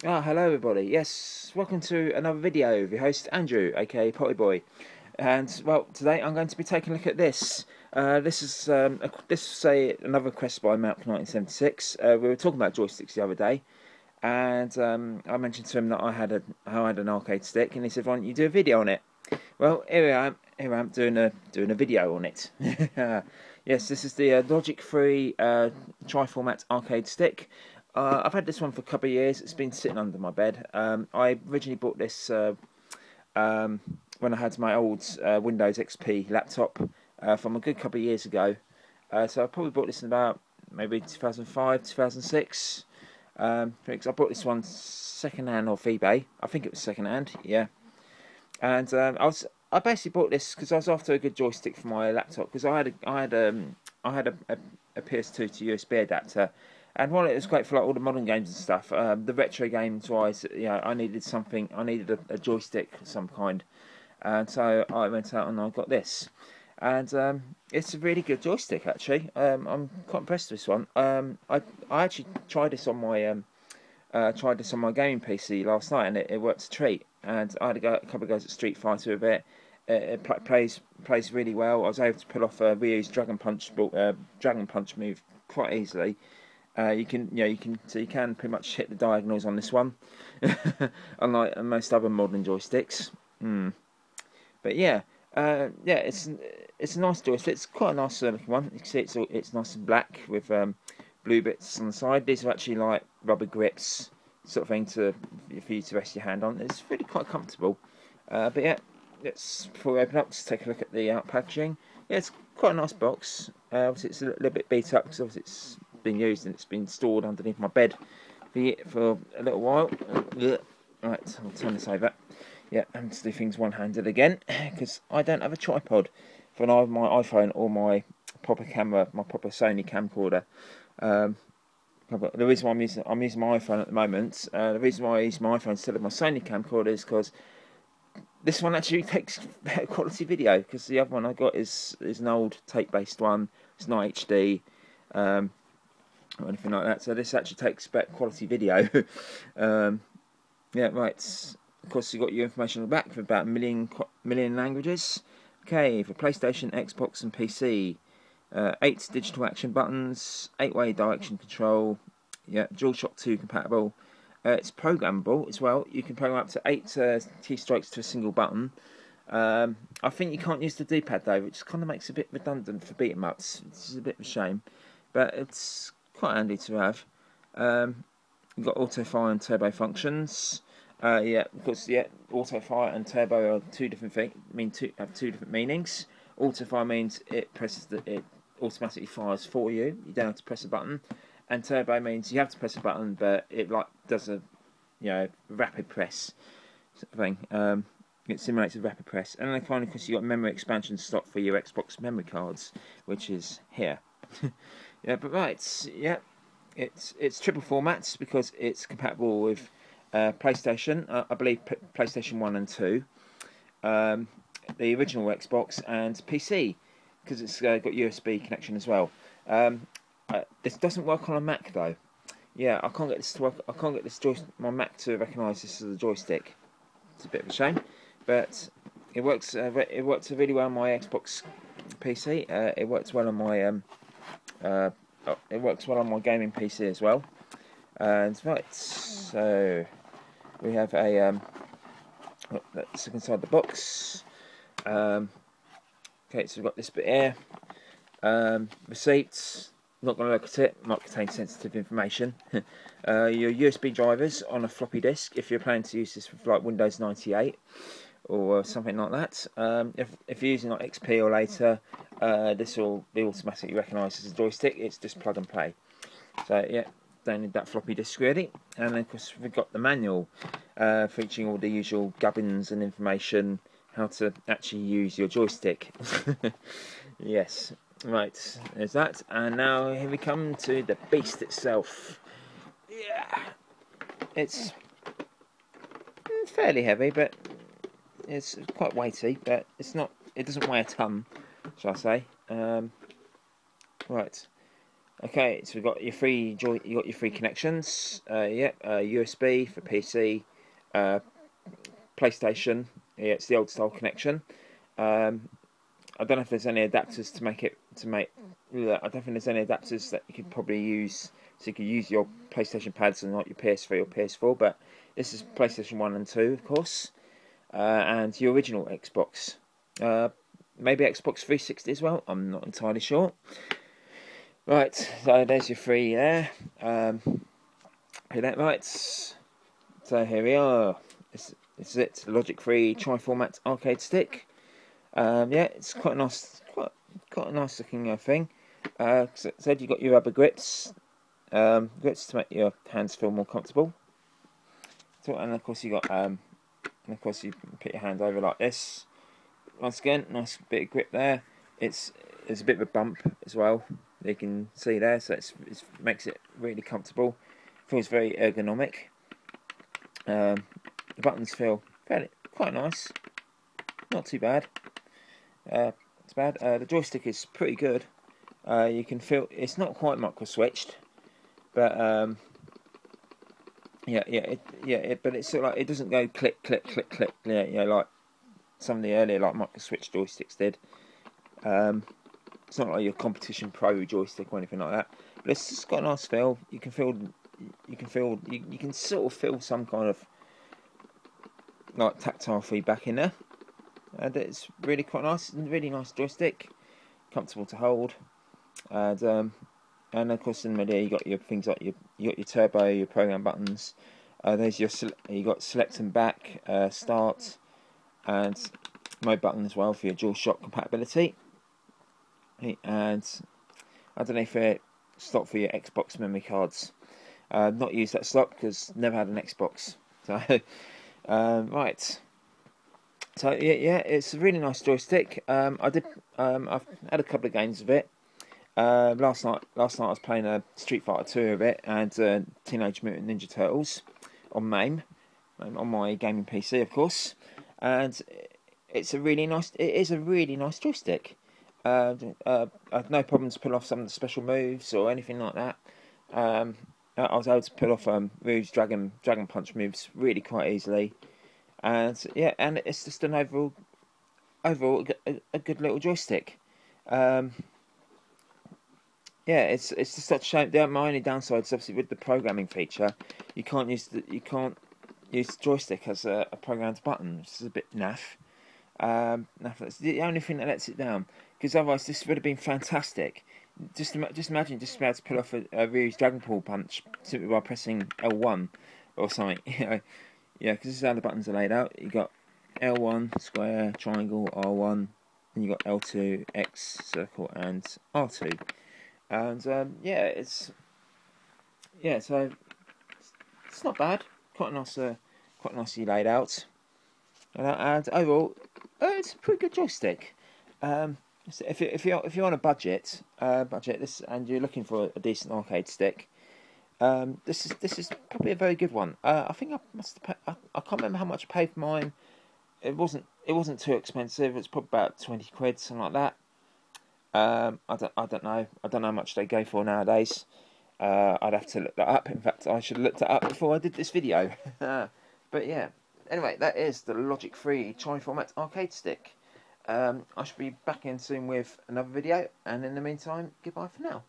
Hello everybody. Yes, welcome to another video with your host Andrew, aka Pottyboy. And well, today I'm going to be taking a look at this. This is another request by Malk 1976. We were talking about joysticks the other day, and I mentioned to him that I had an arcade stick, and he said, "Why don't you do a video on it?" Well, here I am. Here I am doing a video on it. Yes, this is the Logic 3 tri-format arcade stick. I've had this one for a couple of years. It's been sitting under my bed. I originally bought this when I had my old Windows XP laptop from a good couple of years ago. So I probably bought this in about maybe 2005, 2006. Because I bought this one second hand off eBay. I think it was second hand, yeah. And I basically bought this because I was after a good joystick for my laptop, because I had a PS2 to USB adapter, and while it was great for like all the modern games and stuff, the retro games wise, I needed something. I needed a joystick of some kind, and so I went out and I got this, and it's a really good joystick actually. I'm quite impressed with this one. I actually tried this on my gaming PC last night, and it worked a treat. And I had a couple of goes at Street Fighter with it. It plays really well. I was able to pull off Ryu's Dragon Punch move quite easily. You can pretty much hit the diagonals on this one, unlike most other modern joysticks. But yeah, it's a nice joystick. It's quite a nice looking one. You can see it's nice and black with blue bits on the side. These are actually like rubber grips, sort of thing for you to rest your hand on. It's really quite comfortable. But yeah, before we open up, let's take a look at the out packaging. Yeah, it's quite a nice box. Obviously it's a little bit beat up because obviously it's been used and it's been stored underneath my bed for a little while. Right, I'll turn this over. Yeah, and to do things one-handed again, because I don't have a tripod for either my iPhone or my proper camera, my proper Sony camcorder. The reason why I'm using my iPhone at the moment, the reason why I use my iPhone instead of my Sony camcorder is because this one actually takes better quality video, because the other one I got is an old tape-based one. It's not HD or anything like that. So this actually takes better quality video. Yeah, right. Of course, you've got your information on the back for about a million languages. Okay, for PlayStation, Xbox, and PC. 8 digital action buttons, 8-way direction control. Yeah, DualShock 2 compatible. It's programmable as well. You can program up to 8 keystrokes to a single button. I think you can't use the D-pad though, which kind of makes it a bit redundant for beat 'em ups. It's a bit of a shame, but it's quite handy to have. You've got auto fire and turbo functions. Yeah, of course, yeah, auto fire and turbo are two different things. Have two different meanings. Auto fire means it automatically fires for you. You don't have to press a button. And turbo means you have to press a button, but it like does a rapid press sort of thing. It simulates a rapid press. And then finally, of course, you got memory expansion slot for your Xbox memory cards, which is here. Yeah, but right, yeah, it's triple formats because it's compatible with PlayStation. I believe PlayStation 1 and 2, the original Xbox, and PC, because it's got USB connection as well. This doesn't work on a Mac though. Yeah, I can't get this to work. I can't get my Mac to recognise this as a joystick. It's a bit of a shame, but it works. It works really well on my Xbox PC. It works well on my it works well on my gaming PC as well. And right, so we have a let's look inside the box. Okay, so we've got this bit here. Receipts. Not going to look at it. Might contain sensitive information. Your USB drivers on a floppy disk if you're planning to use this with like Windows 98 or something like that. If you're using like XP or later, this will be automatically recognised as a joystick. It's just plug and play. So yeah, don't need that floppy disk really. And then of course we've got the manual featuring all the usual gubbins and information how to actually use your joystick. Yes, right, there's that. And now here we come to the beast itself. Yeah, it's fairly heavy, but it's quite weighty, but it's not. It doesn't weigh a ton, shall I say? Right. Okay, so we've got your free connections. USB for PC, PlayStation. Yeah, it's the old style connection. I don't know if there's any adapters I don't think there's any adapters that you could probably use, so you could use your PlayStation pads and not your PS3 or PS4. But this is PlayStation 1 and 2, of course, and your original Xbox. Maybe Xbox 360 as well. I'm not entirely sure. Right, so there's your free there. Right. So here we are. This is it. Logic-free tri-format arcade stick. Yeah, it's quite nice. Quite a nice looking thing. So you've got your rubber grips, grips to make your hands feel more comfortable. So, and of course you got, and of course you put your hand over like this. Once again, nice bit of grip there. There's a bit of a bump as well. You can see there, so it makes it really comfortable. Feels very ergonomic. The buttons feel quite nice. Not too bad. It's bad. The joystick is pretty good. You can feel it's not quite micro switched, but but it's sort of like it doesn't go click click click click. Yeah, like some of the earlier like micro switch joysticks did. It's not like your competition pro joystick or anything like that, but it's just got a nice feel. You can sort of feel some kind of like tactile feedback in there, and it's really quite nice. Really nice joystick, comfortable to hold, and of course in the middle you got your things like you got your turbo, your program buttons. There's you got select and back, start, and mode button as well for your DualShock compatibility. And I don't know if it slot for your Xbox memory cards. Not used that slot because never had an Xbox. So right. So yeah, it's a really nice joystick. I've had a couple of games of it. Last night I was playing Street Fighter 2 of it and Teenage Mutant Ninja Turtles on MAME, on my gaming PC, of course. And it is a really nice joystick. I had no problems to pull off some of the special moves or anything like that. I was able to pull off moves, Dragon Punch moves really quite easily. And yeah, and it's just an overall a good little joystick. Yeah, it's just such a shame. My only downside is obviously with the programming feature, you can't use the joystick as a programmed button, which is a bit naff. That's the only thing that lets it down. Because otherwise, this would have been fantastic. Just imagine just being able to pull off a Ryu's Dragon Ball punch simply by pressing L1 or something. Yeah, because this is how the buttons are laid out. You got L1 square, triangle, R1, and you got L2 X circle and R2. And so it's not bad. Quite nicely laid out. And overall, it's a pretty good joystick. So if you're on a budget this and you're looking for a decent arcade stick, this is probably a very good one. I think I can't remember how much I paid for mine. It wasn't too expensive. It's probably about 20 quid, something like that. I don't know how much they go for nowadays. I'd have to look that up. In fact, I should have looked it up before I did this video. But yeah. Anyway, that is the Logic-free tri-format arcade stick. I should be back in soon with another video, and in the meantime, goodbye for now.